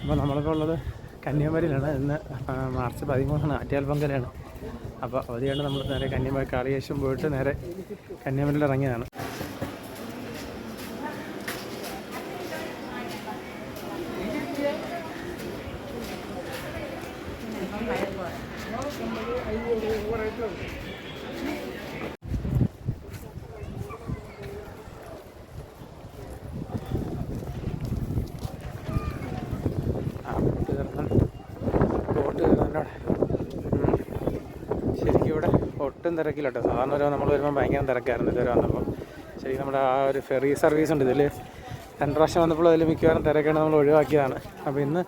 അപ്പോൾ നമ്മളിപ്പോൾ ഉള്ളത് കന്യാകുമാരിയിലാണ്. ഇന്ന് മാർച്ച് 13 ആറ്റുകാൽ പൊങ്കലാണ്. അപ്പോൾ അവധിയാണ്. നമ്മൾ നേരെ കന്യാകുമാരി കാളിയേശം പോയിട്ട് നേരെ കന്യാകുമാരിയിൽ ഇറങ്ങിയതാണ്. ശരിക്കും ഇവിടെ ഒട്ടും തിരക്കില്ല കേട്ടോ. സാധാരണ ഒരു നമ്മൾ വരുമ്പോൾ ഭയങ്കര തിരക്കായിരുന്നു. ഇതുവരെ വന്നപ്പോൾ ശരിക്കും നമ്മുടെ ആ ഒരു ഫെറി സർവീസ് ഉണ്ട്. ഇതിൽ 2 പ്രാവശ്യം വന്നപ്പോൾ അതിൽ മിക്കവാറും തിരക്കാണ് നമ്മൾ ഒഴിവാക്കിയതാണ്. അപ്പോൾ ഇന്ന്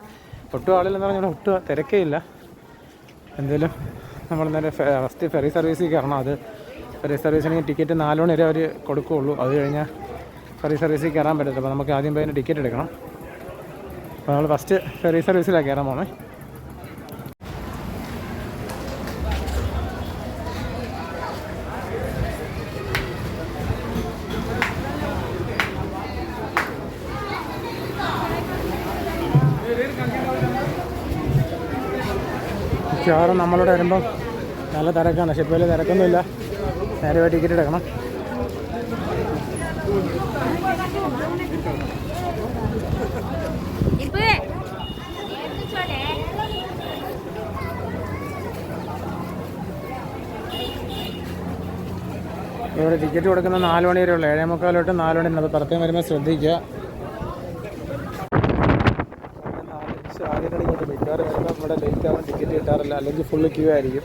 ഒട്ടും ആളില്ലെന്ന് പറഞ്ഞാൽ ഒട്ടും തിരക്കേ ഇല്ല. എന്തായാലും നമ്മൾ നേരെ ഫസ്റ്റ് ഫെറി സർവീസിൽ കയറണം. അത് ഫെറി സർവീസിന് ടിക്കറ്റ് 4 മണി വരെ അവർ കൊടുക്കുകയുള്ളൂ. അത് കഴിഞ്ഞാൽ ഫെറി സർവീസിൽ കയറാൻ പറ്റില്ല. അപ്പോൾ നമുക്ക് ആദ്യം പോയി അതിന് ടിക്കറ്റ് എടുക്കണം. അപ്പോൾ നമ്മൾ ഫസ്റ്റ് ഫെറി സർവീസിലാണ് കയറാൻ പോകുന്നത്. മിക്കവാറും നമ്മളോട് വരുമ്പം നല്ല തിരക്കാണ്. പക്ഷെ ഇപ്പോൾ വലിയ തിരക്കൊന്നുമില്ല. നേരെ പോയി ടിക്കറ്റ് എടുക്കണം. ഇവിടെ ടിക്കറ്റ് കൊടുക്കുന്ന 4 മണി വരെ ഉള്ളൂ. 7:45 തൊട്ട് 4 മണി. അത് പുറത്തേക്ക് വരുമ്പോൾ ശ്രദ്ധിക്കുക. ആദ്യമായിട്ടാണ് ഇങ്ങോട്ട് മിക്കവാറും വരുമ്പോൾ ഇവിടെ ലേറ്റ് ആവാൻ ടിക്കറ്റ് കിട്ടാറില്ല. അല്ലെങ്കിൽ ഫുള്ള് ക്യൂ ആയിരിക്കും.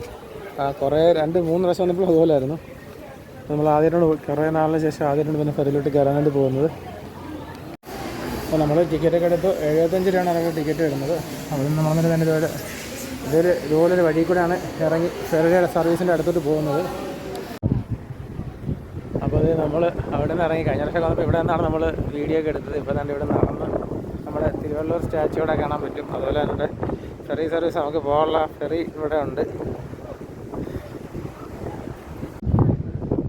കുറേ 2-3 പ്രാവശ്യം വന്നപ്പോൾ അതുപോലായിരുന്നു. നമ്മൾ ആദ്യമായിട്ടാണ് കുറേ നാളിന് ശേഷം ആദ്യമായിട്ടാണ് പിന്നെ ഫെറിയിലോട്ട് കയറാനായിട്ട് പോകുന്നത്. അപ്പോൾ നമ്മൾ ടിക്കറ്റൊക്കെ എടുത്ത് 75 രൂപയാണ് നമുക്ക് ടിക്കറ്റ് ഇടുന്നത്. അവിടെ നിന്ന് നമ്മൾ തന്നെ ഇതുപോലൊരു വഴി കൂടെയാണ് ഇറങ്ങി ഫെറിയുടെ സർവീസിൻ്റെ അടുത്തോട്ട് പോകുന്നത്. അപ്പോൾ അത് നമ്മൾ അവിടെ നിന്ന് ഇറങ്ങി കഴിഞ്ഞ വർഷം വന്നപ്പോൾ ഇവിടെ നിന്നാണ് നമ്മൾ വീഡിയോ ഒക്കെ എടുത്തത്. ഇപ്പോൾ തന്നെ ഇവിടെ നടന്ന് നമ്മുടെ തിരുവള്ളൂർ സ്റ്റാച്യൂടെ കാണാൻ പറ്റും. അതുപോലെ തന്നെ ഫെറി സർവീസ് നമുക്ക് പോകാനുള്ള ഫെറി ഇവിടെ ഉണ്ട്.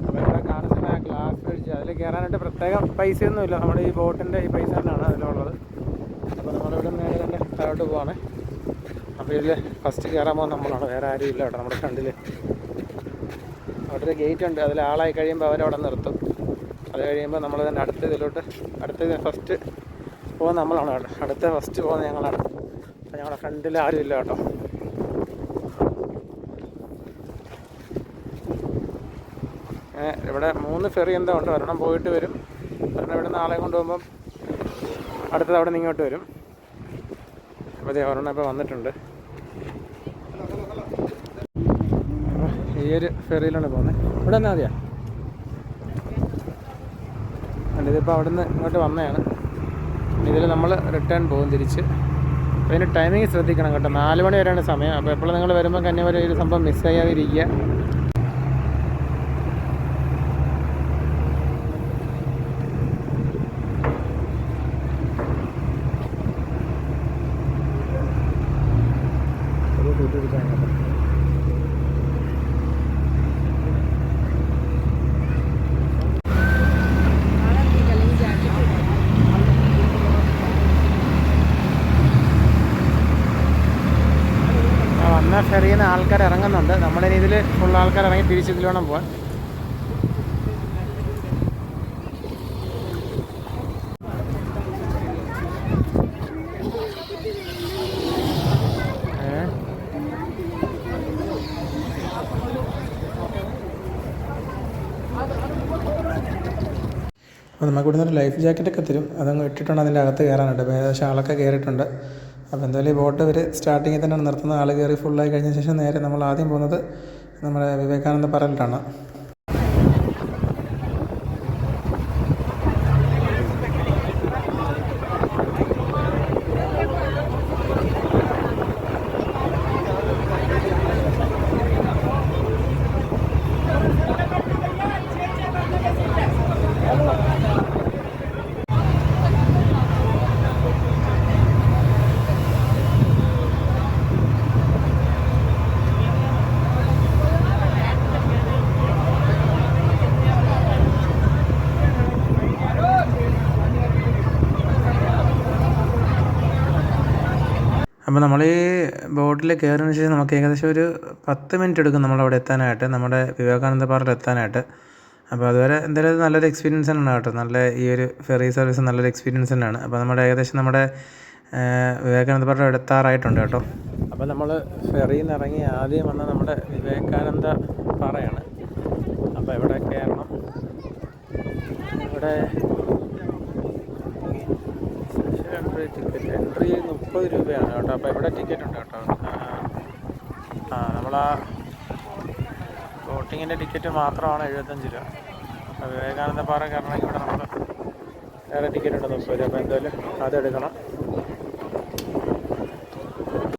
അപ്പോൾ ഇവിടെ കാണുന്ന ഗ്ലാസ് ബ്രിഡ്ജ്, അതിൽ കയറാനായിട്ട് പ്രത്യേകം പൈസയൊന്നുമില്ല. നമ്മുടെ ഈ ബോട്ടിൻ്റെ ഈ പൈസ തന്നെയാണ് അതിലുള്ളത്. അപ്പോൾ നമ്മളിവിടെ നേരെ തന്നെ താഴോട്ട് പോവാണ്. അപ്പോൾ ഇതിൽ ഫസ്റ്റ് കയറാൻ പോകുന്ന നമ്മളാണ്. വേറെ ആരും ഇല്ല അവിടെ. നമ്മുടെ ഫ്രണ്ടിൽ അവിടെ ഒരു ഗേറ്റ് ഉണ്ട്. അതിൽ ആളായി കഴിയുമ്പോൾ അവരവിടെ നിർത്തും. അത് കഴിയുമ്പോൾ നമ്മൾ തന്നെ അടുത്ത ഫസ്റ്റ് പോകുന്ന നമ്മളാണ്. അടുത്ത ഫസ്റ്റ് പോകുന്നത് ഞങ്ങളാണ്. അപ്പോൾ ഞങ്ങളുടെ ഫ്രണ്ടിൽ ആരും ഇല്ല കേട്ടോ. ഇവിടെ 3 ഫെറി എന്തോ ഉണ്ട്. ഒരെണ്ണം പോയിട്ട് വരും. ഒരെണ്ണം ഇവിടെ നിന്ന് ആളെ കൊണ്ടുപോകുമ്പം അടുത്തത് അവിടെ നിന്ന് ഇങ്ങോട്ട് വരും. അപ്പോൾ ഒരെണ്ണം ഇപ്പോൾ വന്നിട്ടുണ്ട്. ഈ ഒരു ഫെറിയിലാണ് പോകുന്നത്. ഇവിടെ തന്നെ മതിയാ. ഇതിപ്പോൾ അവിടെ നിന്ന് ഇങ്ങോട്ട് വന്നതാണ്. ഇതിൽ നമ്മൾ റിട്ടേൺ പോകും തിരിച്ച്. അപ്പോൾ ഇതിന് ടൈമിങ് ശ്രദ്ധിക്കണം കേട്ടോ. 4 മണി വരെയാണ് സമയം. അപ്പോൾ എപ്പോഴും നിങ്ങൾ വരുമ്പോൾ കന്യാകുമാരി ഒരു സംഭവം മിസ് ചെയ്യാതിരിക്കുക. ഫെറിയിൽ നിന്ന് ആൾക്കാർ ഇറങ്ങുന്നുണ്ട്. നമ്മുടെ രീതിയിൽ ഫുൾ ആൾക്കാർ ഇറങ്ങി തിരിച്ചിതിൽ വേണം പോകാൻ. അപ്പോൾ നമുക്ക് ഇവിടുന്ന് ഒരു ലൈഫ് ജാക്കറ്റൊക്കെ തരും. അതങ്ങ് ഇട്ടിട്ടുണ്ട് അതിൻ്റെ അകത്ത് കയറാനായിട്ട്. അപ്പോൾ ഏകദേശം ആളൊക്കെ കയറിയിട്ടുണ്ട്. അപ്പോൾ എന്തായാലും ഈ ബോട്ട് ഇവർ സ്റ്റാർട്ടിങ്ങിൽ തന്നെയാണ് നിർത്തുന്നത്. ആൾ കയറി ഫുള്ളായി കഴിഞ്ഞ ശേഷം നേരെ നമ്മൾ ആദ്യം പോകുന്നത് നമ്മുടെ വിവേകാനന്ദ പാറയിലാണ്. അപ്പോൾ നമ്മൾ ഈ ബോട്ടിൽ കയറിയതിന് ശേഷം നമുക്ക് ഏകദേശം ഒരു 10 മിനിറ്റ് എടുക്കും നമ്മളവിടെ എത്താനായിട്ട്, നമ്മുടെ വിവേകാനന്ദ പാറയിൽ എത്താനായിട്ട്. അപ്പോൾ അതുവരെ എന്തായാലും നല്ലൊരു എക്സ്പീരിയൻസ് തന്നെയാണ് കേട്ടോ. നല്ല ഈ ഒരു ഫെറി സർവീസ് നല്ലൊരു എക്സ്പീരിയൻസ് തന്നെയാണ്. അപ്പോൾ നമ്മുടെ ഏകദേശം നമ്മുടെ വിവേകാനന്ദ പാറ എടുത്താറായിട്ടുണ്ട് കേട്ടോ. അപ്പോൾ നമ്മൾ ഫെറിയിൽ നിന്ന് ഇറങ്ങി ആദ്യം വന്ന നമ്മുടെ വിവേകാനന്ദ പാറയാണ്. അപ്പോൾ ഇവിടെ കയറണം. ഇവിടെ എൻട്രി 30 രൂപയാണ് കേട്ടോ. അപ്പോൾ ഇവിടെ ടിക്കറ്റ് ഉണ്ട് കേട്ടോ. നമ്മളാ ബോട്ടിങ്ങിൻ്റെ ടിക്കറ്റ് മാത്രമാണ് 75 രൂപ. അപ്പോൾ വിവേകാനന്ദ പാറ കയറണമെങ്കിൽ ഇവിടെ നമ്മൾ വേറെ ടിക്കറ്റ് ഉണ്ട് 30 രൂപ. അപ്പോൾ എന്തായാലും അതെടുക്കണം.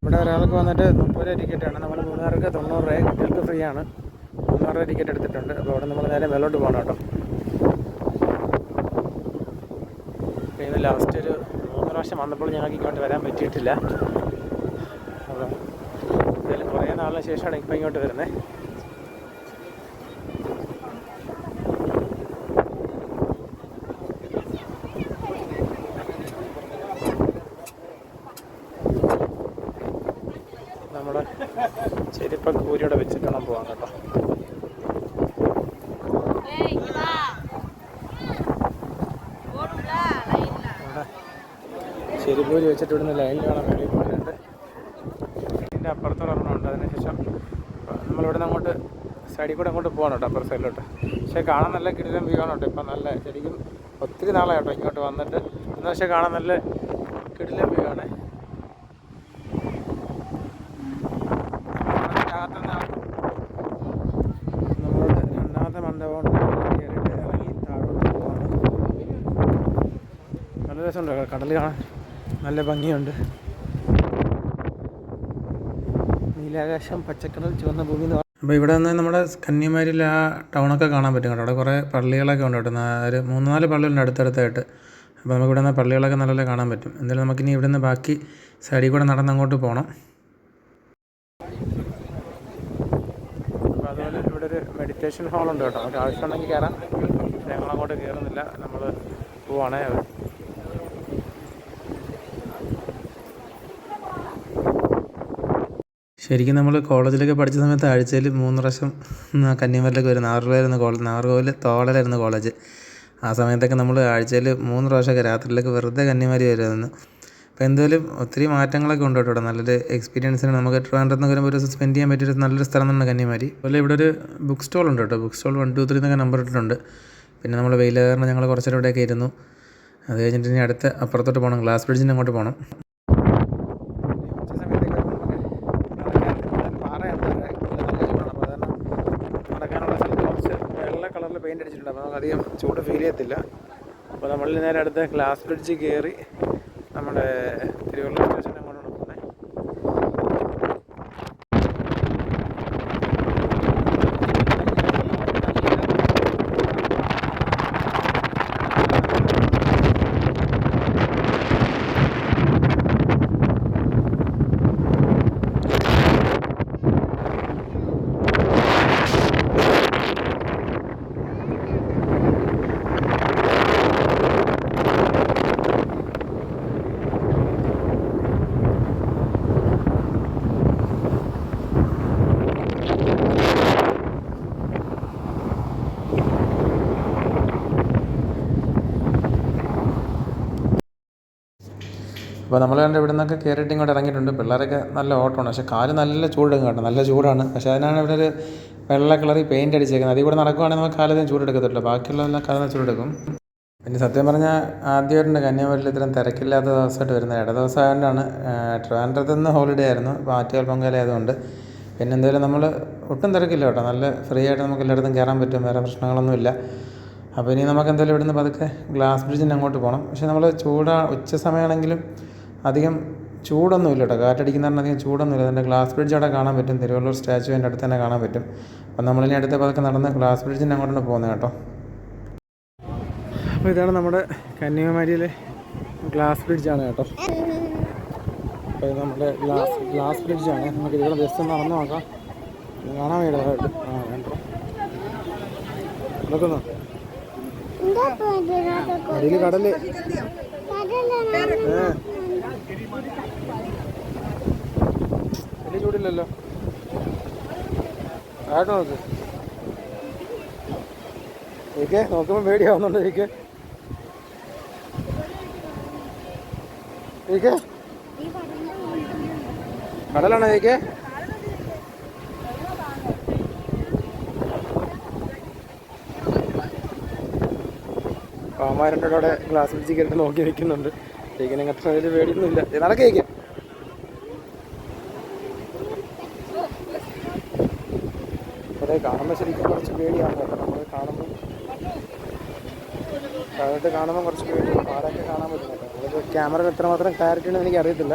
ഇവിടെ ഒരാൾക്ക് വന്നിട്ട് 30 രൂപ ടിക്കറ്റാണ്. നമ്മൾ 3 പേർക്ക് 90 രൂപ, കുട്ടികൾക്ക് ഫ്രീ ആണ്. 300 രൂപ ടിക്കറ്റ് എടുത്തിട്ടുണ്ട്. അപ്പോൾ അവിടെ നമ്മൾ നേരെ മേലോട്ട് പോകണം കേട്ടോ. പിന്നെ ലാസ്റ്റ് ഒരു 3 പ്രാവശ്യം വന്നപ്പോൾ ഞങ്ങൾക്ക് ഇങ്ങോട്ട് വരാൻ പറ്റിയിട്ടില്ല. അപ്പോൾ എന്തായാലും കുറേ നാളിന് ശേഷമാണ് ഇപ്പം ഇങ്ങോട്ട് വരുന്നത്. നമ്മുടെ ചെരുപ്പൊക്കെ കൂരിയോടെ വെച്ചിട്ട് വേണം പോകാൻ കേട്ടോ. ചെരുപ്പൂരി വെച്ചിട്ട് ഇവിടുന്ന് ലൈനിൽ കാണാൻ വേണ്ടി പോയിട്ടുണ്ട്. ഇതിൻ്റെ അപ്പുറത്തോടൊരെണ്ണമുണ്ട്. അതിനുശേഷം നമ്മളിവിടെ നിന്ന് അങ്ങോട്ട് സൈഡിൽ കൂടെ അങ്ങോട്ട് പോകണം കേട്ടോ, അപ്പുറത്തെ സൈഡിലോട്ട്. പക്ഷേ കാണാൻ നല്ല കിടിലം വ്യൂ ആണ് കേട്ടോ. ഇപ്പം നല്ല ശരിക്കും ഒത്തിരി നാളായി കേട്ടോ ഇങ്ങോട്ട് വന്നിട്ട്. എന്ന് വെച്ചാൽ കാണാൻ നല്ല കിടിലം വ്യൂ ആണ്. നമ്മളോട് രണ്ടാമത്തെ മണ്ഡപം കയറിയിട്ട് ഇറങ്ങി താഴോട്ട് പോകണം. നല്ല രസമുണ്ട് കടൽ കാണാൻ, നല്ല ഭംഗിയുണ്ട്. നീലാകാശം, പച്ചക്കടൽ, ചുവന്ന ഭൂമി. അപ്പോൾ ഇവിടെ നിന്ന് നമ്മുടെ കന്യാകുമാരിയിൽ ആ ടൗണൊക്കെ കാണാൻ പറ്റും കേട്ടോ. അവിടെ കുറേ പള്ളികളൊക്കെ ഉണ്ട് കേട്ടോ. ഒരു 3-4 പള്ളികളുണ്ട് അടുത്തടുത്തായിട്ട്. അപ്പോൾ നമുക്ക് ഇവിടെ നിന്ന് പള്ളികളൊക്കെ നല്ല കാണാൻ പറ്റും. എന്തായാലും നമുക്കിനി ഇവിടെ നിന്ന് ബാക്കി സൈഡിൽ കൂടെ നടന്ന് അങ്ങോട്ട് പോകണം. അപ്പോൾ അതുപോലെ ഇവിടെ ഒരു മെഡിറ്റേഷൻ ഹാളുണ്ട് കേട്ടോ. നമുക്ക് ആവശ്യമുണ്ടെങ്കിൽ കയറാം. ഞങ്ങളങ്ങോട്ട് കയറുന്നില്ല, നമ്മൾ പോവാണേ. ശരിക്കും നമ്മൾ കോളേജിലൊക്കെ പഠിച്ച സമയത്ത് ആഴ്ചയിൽ 3 പ്രാവശ്യം കന്യാകുമാരിയിലൊക്കെ വരും. നാഗർകോവിൽ തോളലായിരുന്നു കോളേജ്. ആ സമയത്തൊക്കെ നമ്മൾ ആഴ്ചയിൽ 3 പ്രാവശ്യമൊക്കെ രാത്രിയിലൊക്കെ വെറുതെ കന്യാകുമാരി വരുമായിരുന്നു. അപ്പോൾ എന്തായാലും ഒത്തിരി മാറ്റങ്ങളൊക്കെ ഉണ്ട് കേട്ടോ. നല്ലൊരു എക്സ്പീരിയൻസിന് നമുക്ക് ട്രിവാൻഡ്രത്ത് വരുമ്പോൾ ഒരു സ്പെൻഡ് ചെയ്യാൻ പറ്റിയൊരു നല്ലൊരു സ്ഥലം തന്നെയാണ് കന്യാകുമാരി. അതുപോലെ ഇവിടെ ഒരു ബുക്ക് സ്റ്റോൾ ഉണ്ട് കേട്ടോ. ബുക്ക് സ്റ്റോൾ 1, 2, 3 എന്നൊക്കെ നമ്പർ ഇട്ടിട്ടുണ്ട്. പിന്നെ നമ്മൾ വെയിൽ കാരണം ഞങ്ങൾ കുറച്ചേരം ഇവിടെയൊക്കെ ഇരുന്നു. അത് കഴിഞ്ഞിട്ട് ഇനി അടുത്ത അപ്പുറത്തോട്ട് പോകണം, ഗ്ലാസ് ബ്രിഡ്ജിൻ്റെ അങ്ങോട്ട് പോകണം. പെയിൻ്റ് അടിച്ചിട്ടുണ്ട്. അപ്പോൾ നമുക്ക് അധികം ചൂട് ഫീൽ ചെയ്യത്തില്ല. അപ്പോൾ നമ്മൾ നേരെ അടുത്ത ഗ്ലാസ് ബ്രിഡ്ജ് കയറി നമ്മുടെ തിരുവല്ല സ്റ്റേഷൻ അങ്ങോട്ടാണ് പോകുന്നത്. അപ്പോൾ നമ്മൾ കണ്ട് ഇവിടെ നിന്നൊക്കെ കയറിയിട്ട് ഇങ്ങോട്ട് ഇറങ്ങിയിട്ടുണ്ട്. പിള്ളേരൊക്കെ നല്ല ഓട്ടമാണ്. പക്ഷേ കാല് നല്ല ചൂടെടുക്കും കേട്ടോ, നല്ല ചൂടാണ്. പക്ഷേ അതിനാണ് ഇവിടെ ഒരു വെള്ള കളറിൽ പെയിൻ്റ് അടിച്ചേക്കുന്നത്. അതിൽ കൂടെ നടക്കുവാണെങ്കിൽ നമുക്ക് കാലത്തിന് ചൂടെടുക്കത്തില്ല, ബാക്കിയുള്ളതെല്ലാം കാലത്തിന് ചൂടെടുക്കും. പിന്നെ സത്യം പറഞ്ഞാൽ ആദ്യമായിട്ടുണ്ട് കന്യാകുമാരിയിൽ ഇത്രയും തിരക്കില്ലാത്ത ദിവസമായിട്ട് വരുന്നത്. ഇട ദിവസം ആയതുകൊണ്ടാണ്. ട്രിവാൻഡ്രത്ത് നിന്ന് ഹോളിഡേ ആയിരുന്നു, ആറ്റുകാൽ പൊങ്കാല ആയതുകൊണ്ട്. പിന്നെ എന്തായാലും നമ്മൾ ഒട്ടും തിരക്കില്ല കേട്ടോ. നല്ല ഫ്രീ ആയിട്ട് നമുക്ക് എല്ലായിടത്തും കയറാൻ പറ്റും, വേറെ പ്രശ്നങ്ങളൊന്നുമില്ല. അപ്പോൾ ഇനി നമുക്ക് എന്തായാലും ഇവിടുന്ന് പതുക്കെ ഗ്ലാസ് ബ്രിഡ്ജിൻ്റെ അങ്ങോട്ട് പോകണം. പക്ഷേ നമ്മൾ ഉച്ച സമയമാണെങ്കിലും അധികം ചൂടൊന്നുമില്ല കേട്ടോ. കാറ്റടിക്കുന്നതിന് അധികം ചൂടൊന്നുമില്ല. അതിൻ്റെ ഗ്ലാസ് ബ്രിഡ്ജ് അവിടെ കാണാൻ പറ്റും. തിരുവള്ളൂർ സ്റ്റാച്ചുവിൻ്റെ അടുത്ത് തന്നെ കാണാൻ പറ്റും. അപ്പം നമ്മളിനി അടുത്ത പതുക്കെ നടന്ന് ഗ്ലാസ് ബ്രിഡ്ജിൻ്റെ അങ്ങോട്ടാണ് പോകുന്നത് കേട്ടോ. അപ്പോൾ ഇതാണ് നമ്മുടെ കന്യാകുമാരിയിലെ ഗ്ലാസ് ബ്രിഡ്ജാണ് കേട്ടോ. അപ്പോൾ ഇത് നമ്മുടെ ഗ്ലാസ് ബ്രിഡ്ജാണ്. നമുക്ക് ഇതിവിടെ ജസ്റ്റ് നടന്ന് നോക്കാം, കാണാൻ വേണ്ടിയിട്ട്. വേണ്ട നോക്കുന്നു അടിയിൽ കടല്. ചൂടില്ലല്ലോ. ആയിട്ട് നോക്ക്. എനിക്ക് നോക്കുമ്പോൾ പേടിയാവുന്നുണ്ട്. എനിക്ക് കടലാണോ എനിക്ക്? പാമാരൻ്റെ അവിടെ ഗ്ലാസ് പിടിച്ച് കയറിട്ട് നോക്കി നിൽക്കുന്നുണ്ട്. കേക്കിനെ അത്ര വലിയ പേടിയൊന്നുമില്ല. നടക്കേക്ക് അവിടെ കാണുമ്പോൾ ശരിക്കും കുറച്ച് പേടിയാണ് കേട്ടോ. നമ്മൾ കാണുമ്പോൾ താഴോട്ട് കാണുമ്പോൾ കുറച്ച് പേടിയാണ്. ആരൊക്കെ കാണാൻ പറ്റും കേട്ടോ. നമുക്ക് ക്യാമറയിൽ എത്രമാത്രം ക്ലാരിറ്റി ഉണ്ടെന്ന് എനിക്ക് അറിയത്തില്ല.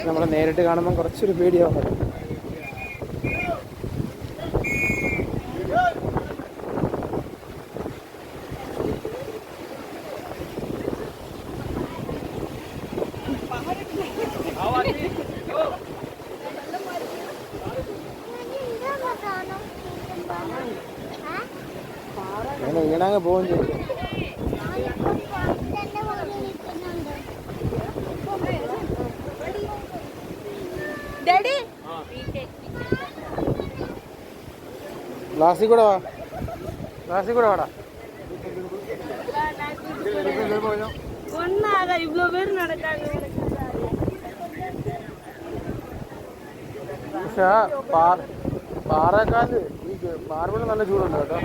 നമ്മൾ നേരിട്ട് കാണുമ്പോൾ കുറച്ചൊരു പേടിയാവും കേട്ടോ. അങ്ങനെ വീണങ്ങ് പോവുകയും ചെയ്യും. ഗ്ലാസ്സിൽ കൂടെ വാ, ഗ്ലാസ്സിൽ കൂടെ വാടാ. പക്ഷെ പാറക്കാല് ഈ മാർബിള് നല്ല ചൂടുണ്ട് കേട്ടോ.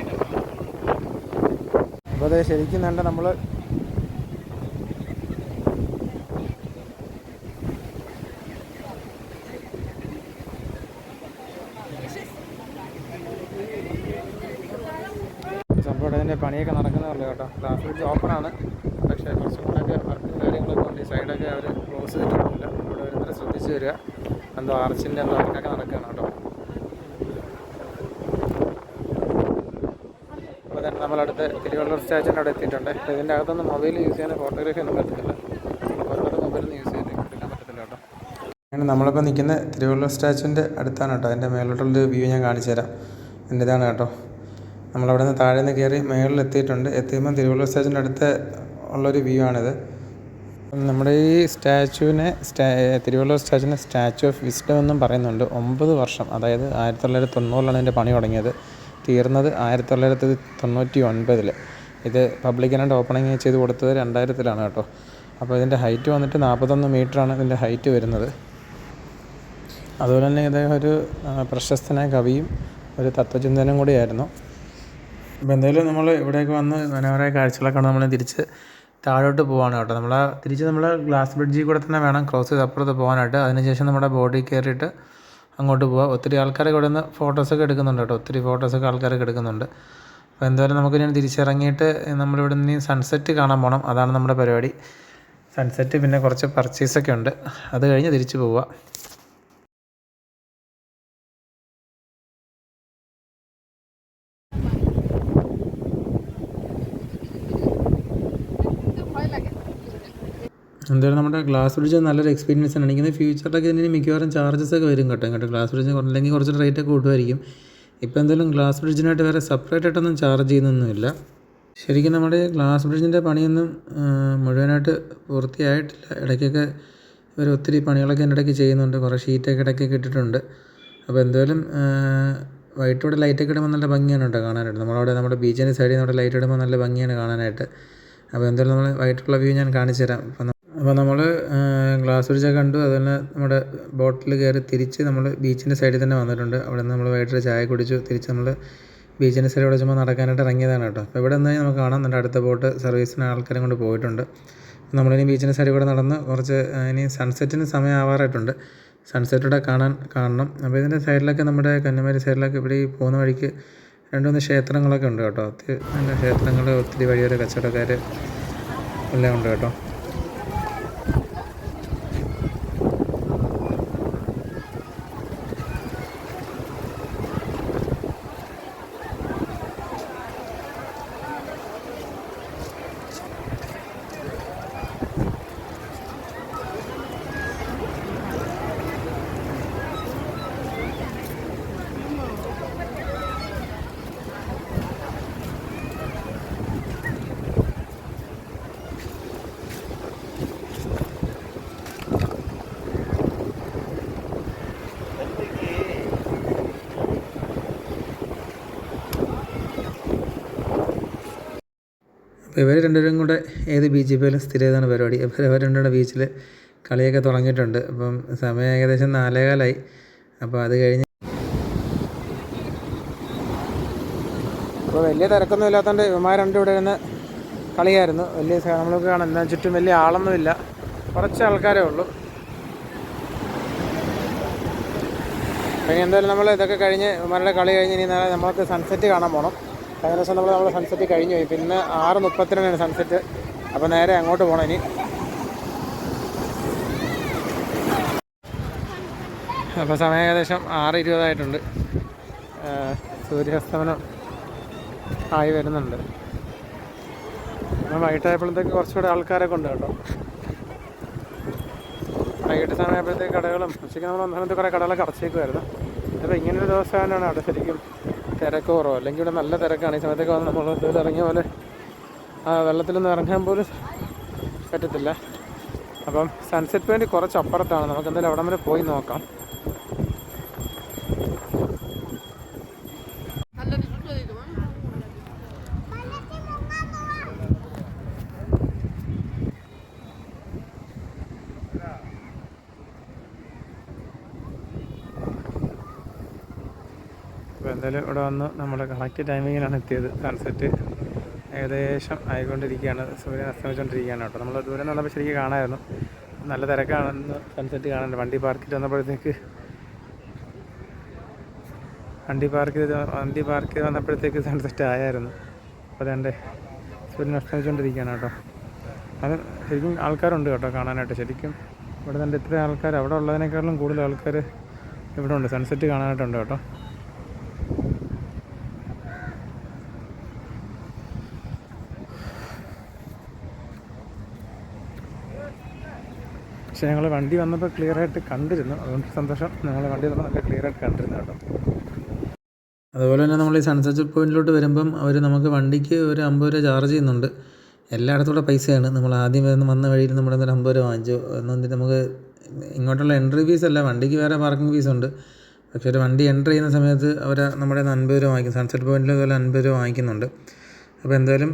അപ്പോൾ അതെ ശരിക്കും വേണ്ട നമ്മൾ സംഭവം അതിൻ്റെ പണിയൊക്കെ നടക്കുന്നതല്ലേ കേട്ടോ. ഗ്ലാസ് ബ്രിഡ്ജ് ഓപ്പണാണ്, പക്ഷേ കുറച്ചും കൂടെയൊക്കെ വർക്കും കാര്യങ്ങളൊക്കെ ഉണ്ട്. ഈ സൈഡൊക്കെ അവർ ക്ലോസ് ചെയ്തിട്ടൊന്നുമില്ല. ഇവിടെ വരുന്നവരെ ശ്രദ്ധിച്ച് വരിക. എന്തോ ആർച്ചിൻ്റെ എന്തോ വർക്കൊക്കെ നടക്കുകയാണ് കേട്ടോ. അപ്പോൾ തന്നെ നമ്മളടുത്ത് തിരുവള്ളൂർ സ്റ്റാച്യൂൻ്റെ അവിടെ എത്തിയിട്ടുണ്ട്. അപ്പോൾ ഇതിൻ്റെ അകത്തൊന്നും മൊബൈൽ യൂസ് ചെയ്യാൻ ഫോട്ടോഗ്രാഫി ഒന്നും പറ്റത്തില്ല. പുറത്തോട്ട് മൊബൈലൊന്നും യൂസ് ചെയ്ത് എടുക്കാൻ പറ്റത്തില്ല കേട്ടോ. അങ്ങനെ നമ്മളിപ്പോൾ നിൽക്കുന്ന തിരുവള്ളൂർ സ്റ്റാച്യൂൻ്റെ അടുത്താണ് കേട്ടോ. അതിൻ്റെ മേലോട്ടുള്ളൊരു വ്യൂ ഞാൻ കാണിച്ചു തരാം. എൻ്റെ ഇതാണ് കേട്ടോ. നമ്മളവിടെ നിന്ന് താഴെ നിന്ന് കയറി മേളിൽ എത്തിയിട്ടുണ്ട്. എത്തിയപ്പോൾ തിരുവള്ളൂർ സ്റ്റാച്യൂൻ്റെ അടുത്ത് ഉള്ളൊരു വ്യൂ ആണിത്. നമ്മുടെ ഈ സ്റ്റാച്യൂവിനെ തിരുവള്ളൂർ സ്റ്റാച്യൂവിനെ സ്റ്റാച്യു ഓഫ് വിസ്ഡം എന്നും പറയുന്നുണ്ട്. 9 വർഷം, അതായത് 1990 ഇതിൻ്റെ പണി തുടങ്ങിയത്. തീർന്നത് 1999. ഇത് പബ്ലിക്കിനായിട്ട് ഓപ്പണിങ് ചെയ്ത് കൊടുത്തത് 2000 കേട്ടോ. അപ്പോൾ ഇതിൻ്റെ ഹൈറ്റ് വന്നിട്ട് 41 മീറ്ററാണ് ഇതിൻ്റെ ഹൈറ്റ് വരുന്നത്. അതുപോലെ തന്നെ ഇദ്ദേഹം ഒരു പ്രശസ്തനായ കവിയും ഒരു തത്വചിന്തനും കൂടിയായിരുന്നു. അപ്പോൾ എന്തായാലും നമ്മൾ ഇവിടേക്ക് വന്ന് മനോഹരമായ കാഴ്ചകളൊക്കെ നമ്മൾ തിരിച്ച് താഴോട്ട് പോകാണ് കേട്ടോ. തിരിച്ച് നമ്മൾ ഗ്ലാസ് ബ്രിഡ്ജിൽ കൂടെ തന്നെ വേണം ക്രോസ് ചെയ്ത് അപ്പുറത്ത് പോകാനായിട്ട്. അതിനുശേഷം നമ്മുടെ ബോട്ടിൽ കയറിയിട്ട് അങ്ങോട്ട് പോകാം. ഒത്തിരി ആൾക്കാരൊക്കെ ഇവിടെ നിന്ന് ഫോട്ടോസൊക്കെ എടുക്കുന്നുണ്ട് കേട്ടോ. ഒത്തിരി ഫോട്ടോസൊക്കെ ആൾക്കാരൊക്കെ എടുക്കുന്നുണ്ട്. അപ്പോൾ എന്തായാലും നമുക്ക് ഞാൻ തിരിച്ചിറങ്ങിയിട്ട് നമ്മളിവിടെ നിന്ന് സൺസെറ്റ് കാണാൻ പോകണം. അതാണ് നമ്മുടെ പരിപാടി. സൺസെറ്റ് പിന്നെ കുറച്ച് പർച്ചേസൊക്കെ ഉണ്ട്. അത് കഴിഞ്ഞ് തിരിച്ച് പോവുക. എന്തായാലും നമ്മുടെ ഗ്ലാസ് ബ്രിഡ്ജ് നല്ലൊരു എക്സ്പീരിയൻസ് ആണ്. എനിക്ക് ഫ്യൂച്ചറിലൊക്കെ ഇതിന് മിക്കവാറും ചാർജസൊക്കെ വരും കേട്ടോ. ഗ്ലാസ് ബ്രിഡ്ജ് അല്ലെങ്കിൽ കുറച്ച് റേറ്റൊക്കെ കൂട്ടുമായിരിക്കും. ഇപ്പോൾ എന്തായാലും ഗ്ലാസ് ബ്രിഡ്ജിനായിട്ട് വേറെ സെപ്പറേറ്റ് ആയിട്ടൊന്നും ചാർജ് ചെയ്യുന്നൊന്നുമില്ല. ശരിക്കും നമ്മുടെ ഗ്ലാസ് ബ്രിഡ്ജിൻ്റെ പണിയൊന്നും മുഴുവനായിട്ട് പൂർത്തിയായിട്ടില്ല. ഇടയ്ക്കൊക്കെ ഇവർ ഒത്തിരി പണികളൊക്കെ അതിൻ്റെ ഇടയ്ക്ക് ചെയ്യുന്നുണ്ട്. കുറേ ഷീറ്റൊക്കെ ഇടയ്ക്കൊക്കെ ഇട്ടിട്ടുണ്ട്. അപ്പോൾ എന്തായാലും വൈകിട്ടോടെ ലൈറ്റൊക്കെ ഇടുമ്പോൾ നല്ല ഭംഗിയാണ് കേട്ടോ കാണാനായിട്ട്. നമ്മുടെ ബീച്ചിൻ്റെ സൈഡിൽ നിന്ന് ലൈറ്റ് ഇടുമ്പോൾ നല്ല ഭംഗിയാണ് കാണാനായിട്ട്. അപ്പോൾ എന്തായാലും നമ്മൾ വൈകിട്ടുള്ള വ്യൂ ഞാൻ കാണിച്ചു തരാം. അപ്പോൾ നമ്മൾ ഗ്ലാസ് ബ്രിഡ്ജൊക്കെ കണ്ടു. അതുപോലെ നമ്മുടെ ബോട്ടിൽ കയറി തിരിച്ച് നമ്മൾ ബീച്ചിൻ്റെ സൈഡിൽ തന്നെ വന്നിട്ടുണ്ട്. അവിടെ നിന്ന് നമ്മൾ വൈകിട്ട് ചായ കുടിച്ചു. തിരിച്ച് നമ്മൾ ബീച്ചിൻ്റെ സൈഡിൽ ചുമ്മാ നടക്കാനായിട്ട് ഇറങ്ങിയതാണ് കേട്ടോ. അപ്പോൾ ഇവിടെ നിന്ന് നമുക്ക് കാണാം നമ്മുടെ അടുത്ത ബോട്ട് സർവീസിന് ആൾക്കാരും കൊണ്ട് പോയിട്ടുണ്ട്. നമ്മളിനി ബീച്ചിൻ്റെ സൈഡിൽ കൂടെ നടന്ന് കുറച്ച് ഇനി സൺസെറ്റിന് സമയം ആവാറായിട്ടുണ്ട്. സൺസെറ്റൂടെ കാണണം. അപ്പോൾ ഇതിൻ്റെ സൈഡിലൊക്കെ നമ്മുടെ കന്യാകുമാരി സൈഡിലൊക്കെ ഇവിടെ ഈ പോകുന്ന വഴിക്ക് 2-3 ക്ഷേത്രങ്ങളൊക്കെ ഉണ്ട് കേട്ടോ. നല്ല ക്ഷേത്രങ്ങൾ, ഒത്തിരി വഴിയോര കച്ചവടക്കാർ എല്ലാം ഉണ്ട് കേട്ടോ. അപ്പോൾ ഇവർ രണ്ടുപേരും കൂടെ ഏത് ബീച്ചിൽ പോയാലും സ്ഥിരം ചെയ്താണ് പരിപാടി. അപ്പോൾ ഇവർ രണ്ടുകൂടെ ബീച്ചിൽ കളിയൊക്കെ തുടങ്ങിയിട്ടുണ്ട്. അപ്പം സമയം ഏകദേശം 4:15. അപ്പോൾ അത് കഴിഞ്ഞ് അപ്പോൾ വലിയ തിരക്കൊന്നും ഇല്ലാത്തതുകൊണ്ട് ഇവന്മാർ രണ്ടും ഇവിടെ ഇരുന്ന് കളിയായിരുന്നു. വലിയ നമ്മൾക്ക് കാണാം, എന്താ ചുറ്റും വലിയ ആളൊന്നുമില്ല, കുറച്ച് ആൾക്കാരേ ഉള്ളൂ. അപ്പോൾ എന്തായാലും നമ്മൾ ഇതൊക്കെ കഴിഞ്ഞ് ഇവന്മാരുടെ കളി കഴിഞ്ഞ് ഇനി നാളെ നമുക്ക് സൺസെറ്റ് കാണാൻ പോകണം. കഴിഞ്ഞ ദിവസം നമ്മൾ സൺസെറ്റ് കഴിഞ്ഞു പോയി. പിന്നെ 6:30 സൺസെറ്റ്. അപ്പോൾ നേരെ അങ്ങോട്ട് പോകണം ഇനി. അപ്പോൾ സമയം ഏകദേശം 6:20 സൂര്യാസ്തമനം ആയി വരുന്നുണ്ട്. നമ്മൾ വൈകിട്ടായപ്പോഴത്തേക്ക് കുറച്ചുകൂടെ ആൾക്കാരൊക്കെ ഉണ്ട് കേട്ടോ. വൈകിട്ട് സമയപ്പോഴത്തേക്ക് കടകളും ഉച്ചയ്ക്ക് നമ്മൾ ഒന്നാമത്തെ കുറേ കടകളൊക്കെ അടച്ചേക്കുമായിരുന്നു. അപ്പോൾ ഇങ്ങനൊരു ദിവസമാണ് അവിടെ ശരിക്കും തിരക്ക് കുറവ്. അല്ലെങ്കിൽ ഇവിടെ നല്ല തിരക്കാണ്. ഈ സമയത്തൊക്കെ വന്ന് നമ്മൾ ഇതിൽ ഇറങ്ങിയ പോലെ വെള്ളത്തിലൊന്നും ഇറങ്ങാൻ പോലും പറ്റത്തില്ല. അപ്പം സൺസെറ്റ് പോയിൻ്റ് കുറച്ച് അപ്പുറത്താണ്. നമുക്ക് എന്തായാലും അവിടെ വരെ പോയി നോക്കാം. അപ്പോൾ എന്തായാലും ഇവിടെ വന്ന് നമ്മൾ കറക്റ്റ് ടൈമിങ്ങിലാണ് എത്തിയത്. സൺസെറ്റ് ഏകദേശം ആയിക്കൊണ്ടിരിക്കുകയാണ്. സൂര്യൻ അസ്തമിച്ചുകൊണ്ടിരിക്കുകയാണ് കേട്ടോ. നമ്മൾ ദൂരം നിന്നപ്പോൾ ശരിക്കും കാണാമായിരുന്നു. നല്ല തിരക്കാണെന്ന് സൺസെറ്റ് കാണാനുണ്ട്. വണ്ടി പാർക്ക് ചെയ്ത് വന്നപ്പോഴത്തേക്ക് സൺസെറ്റ് ആയായിരുന്നു. അപ്പോൾ അതെൻ്റെ സൂര്യൻ അസ്തമിച്ചുകൊണ്ടിരിക്കുകയാണ് കേട്ടോ. അത് ശരിക്കും ആൾക്കാരുണ്ട് കേട്ടോ കാണാനായിട്ട്. ശരിക്കും ഇവിടെ തന്നെ ഇത്രയും ആൾക്കാർ, അവിടെ ഉള്ളതിനേക്കാളും കൂടുതൽ ആൾക്കാർ ഇവിടെ ഉണ്ട്, സൺസെറ്റ് കാണാനായിട്ടുണ്ട് കേട്ടോ. പക്ഷേ ഞങ്ങൾ വണ്ടി വന്നപ്പോൾ ക്ലിയറായിട്ട് കണ്ടിരുന്നു. അതുകൊണ്ട് സന്തോഷം. ഞങ്ങൾ വണ്ടി വന്നപ്പോൾ നല്ല ക്ലിയറായിട്ട് കണ്ടിരുന്നു കേട്ടോ. അതുപോലെ തന്നെ നമ്മൾ ഈ സൺസെറ്റ് പോയിന്റിലോട്ട് വരുമ്പം അവർ നമുക്ക് വണ്ടിക്ക് ഒരു 50 രൂപ ചാർജ് ചെയ്യുന്നുണ്ട്. എല്ലായിടത്തൂടെ പൈസയാണ്. നമ്മൾ ആദ്യം വന്ന വഴിയിൽ നമ്മുടെ 50 രൂപ വാങ്ങിച്ചു. എന്നിട്ട് നമുക്ക് ഇങ്ങോട്ടുള്ള എൻട്രി ഫീസ് അല്ല, വണ്ടിക്ക് വേറെ പാർക്കിംഗ് ഫീസുണ്ട്. പക്ഷേ ഒരു വണ്ടി എൻട്രി ചെയ്യുന്ന സമയത്ത് അവർ നമ്മുടെ 50 രൂപ വാങ്ങിക്കും. സൺസെറ്റ് പോയിന്റിൽ അതുപോലെ 50 രൂപ വാങ്ങിക്കുന്നുണ്ട്. അപ്പോൾ എന്തായാലും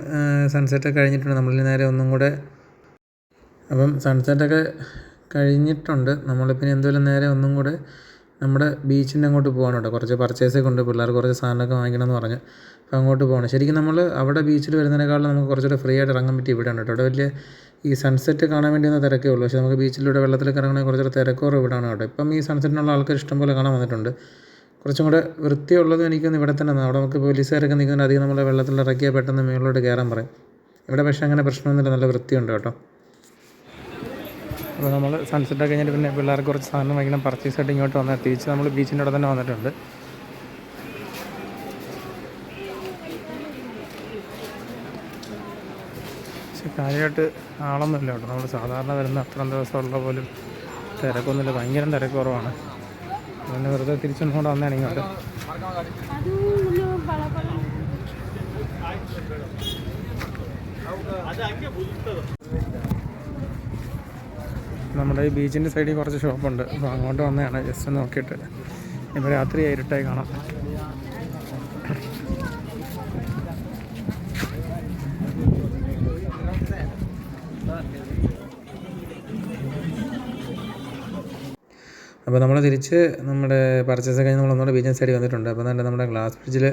സൺസെറ്റൊക്കെ കഴിഞ്ഞിട്ടുണ്ട്. നമ്മളിൽ നേരെ ഒന്നും കൂടെ, അപ്പം സൺസെറ്റൊക്കെ കഴിഞ്ഞിട്ടുണ്ട്. നമ്മളിപ്പോൾ എന്തായാലും നേരെ ഒന്നും കൂടെ നമ്മുടെ ബീച്ചിൻ്റെ അങ്ങോട്ട് പോകണം കേട്ടോ. കുറച്ച് പർച്ചേസൊക്കെ ഉണ്ട്, പിള്ളേർക്ക് കുറച്ച് സാധനമൊക്കെ വാങ്ങിക്കണമെന്ന് പറഞ്ഞ്. അപ്പോൾ അങ്ങോട്ട് പോകണം. ശരിക്കും നമ്മൾ അവിടെ ബീച്ചിൽ വരുന്നതിനേക്കാളും നമുക്ക് കുറച്ചുകൂടെ ഫ്രീ ആയിട്ട് ഇറങ്ങാൻ പറ്റി ഇവിടെയാണ് കേട്ടോ. ഇവിടെ വലിയ ഈ സൺസെറ്റ് കാണാൻ വേണ്ടി ഒന്ന് തിരക്കേ ഉള്ളൂ. പക്ഷേ നമുക്ക് ബീച്ചിലൂടെ വെള്ളത്തിലേക്ക് ഇറങ്ങണമെങ്കിൽ കുറച്ചുകൂടെ തിരക്കോറും ഇവിടെയാണ് കേട്ടോ. ഇപ്പം ഈ സൺസെറ്റിനുള്ള ആൾക്കാർ ഇഷ്ടംപോലെ കാണാൻ വന്നിട്ടുണ്ട്. കുറച്ചും കൂടെ വൃത്തിയുള്ളത് എനിക്കൊന്ന് ഇവിടെ തന്നെ. അവിടെ നമുക്ക് പോലീസുകാരൊക്കെ നിൽക്കുന്നുണ്ട്. അധികം നമ്മളെ വെള്ളത്തിൽ ഇറക്കിയാൽ പെട്ടെന്ന് മുകളിലോട്ട് കയറാൻ പറയും. ഇവിടെ പക്ഷേ അങ്ങനെ പ്രശ്നമൊന്നുമില്ല, നല്ല വൃത്തിയുണ്ട് കേട്ടോ. അപ്പോൾ നമ്മൾ സൺസെറ്റൊക്കെ കഴിഞ്ഞിട്ട് പിന്നെ പിള്ളേർക്ക് കുറച്ച് സാധനം വാങ്ങിക്കണം, പർച്ചേസായിട്ട് ഇങ്ങോട്ട് വന്നാൽ തിരിച്ച് നമ്മൾ ബീച്ചിൻ്റെ അവിടെ തന്നെ വന്നിട്ടുണ്ട്. പക്ഷെ കാര്യമായിട്ട് ആളൊന്നുമില്ല കേട്ടോ. നമ്മൾ സാധാരണ വരുന്ന അത്രയും ദിവസമുള്ള പോലും തിരക്കൊന്നുമില്ല. ഭയങ്കര തിരക്ക് കുറവാണ്. പിന്നെ വെറുതെ തിരിച്ചൊന്നുകൂടെ വന്നതാണ് ഇങ്ങോട്ട്. നമ്മുടെ ഈ ബീച്ചിൻ്റെ സൈഡിൽ കുറച്ച് ഷോപ്പുണ്ട്. അപ്പോൾ അങ്ങോട്ട് വന്നതാണ് ജസ്റ്റ് ഒന്ന് നോക്കിയിട്ട്. ഇപ്പോൾ രാത്രി ഇരുട്ടായി കാണാം. അപ്പോൾ നമ്മൾ തിരിച്ച് നമ്മുടെ പർച്ചേസ് കഴിഞ്ഞ് നമ്മൾ ഒന്നുകൂടെ ബീച്ചിൻ്റെ സൈഡിൽ വന്നിട്ടുണ്ട്. അപ്പോൾ നല്ല നമ്മുടെ ഗ്ലാസ് ബ്രിഡ്ജിൽ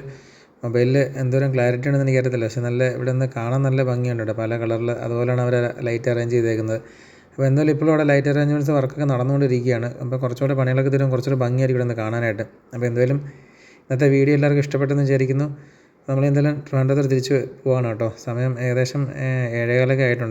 മൊബൈലിൽ എന്തോരം ക്ലാരിറ്റി ഉണ്ടെന്ന് എനിക്കറിയത്തില്ല. പക്ഷേ നല്ല ഇവിടെ നിന്ന് കാണാൻ നല്ല ഭംഗിയുണ്ട് കേട്ടോ. പല കളറിൽ അതുപോലെയാണ് അവർ ലൈറ്റ് അറേഞ്ച് ചെയ്തേക്കുന്നത്. അപ്പോൾ എന്തായാലും ഇപ്പോഴും അവിടെ ലൈറ്റ് അറേഞ്ച്മെൻറ്റ്സ് വർക്കൊക്കെ നടന്നുകൊണ്ടിരിക്കുകയാണ്. അപ്പോൾ കുറച്ചുകൂടെ പണികളൊക്കെ തരും, കുറച്ചുകൂടെ ഭംഗിയായിരിക്കും ഇവിടെ നിന്ന് കാണാനായിട്ട്. അപ്പോൾ എന്തായാലും ഇന്നത്തെ വീഡിയോ എല്ലാവർക്കും ഇഷ്ടപ്പെട്ടെന്ന് വിചാരിക്കുന്നു. നമ്മൾ എന്തായാലും ട്രിവാൻഡ്രത്ത് തിരിച്ച് പോവാണ് കേട്ടോ. സമയം ഏകദേശം 7:15 ആയിട്ടുണ്ട്.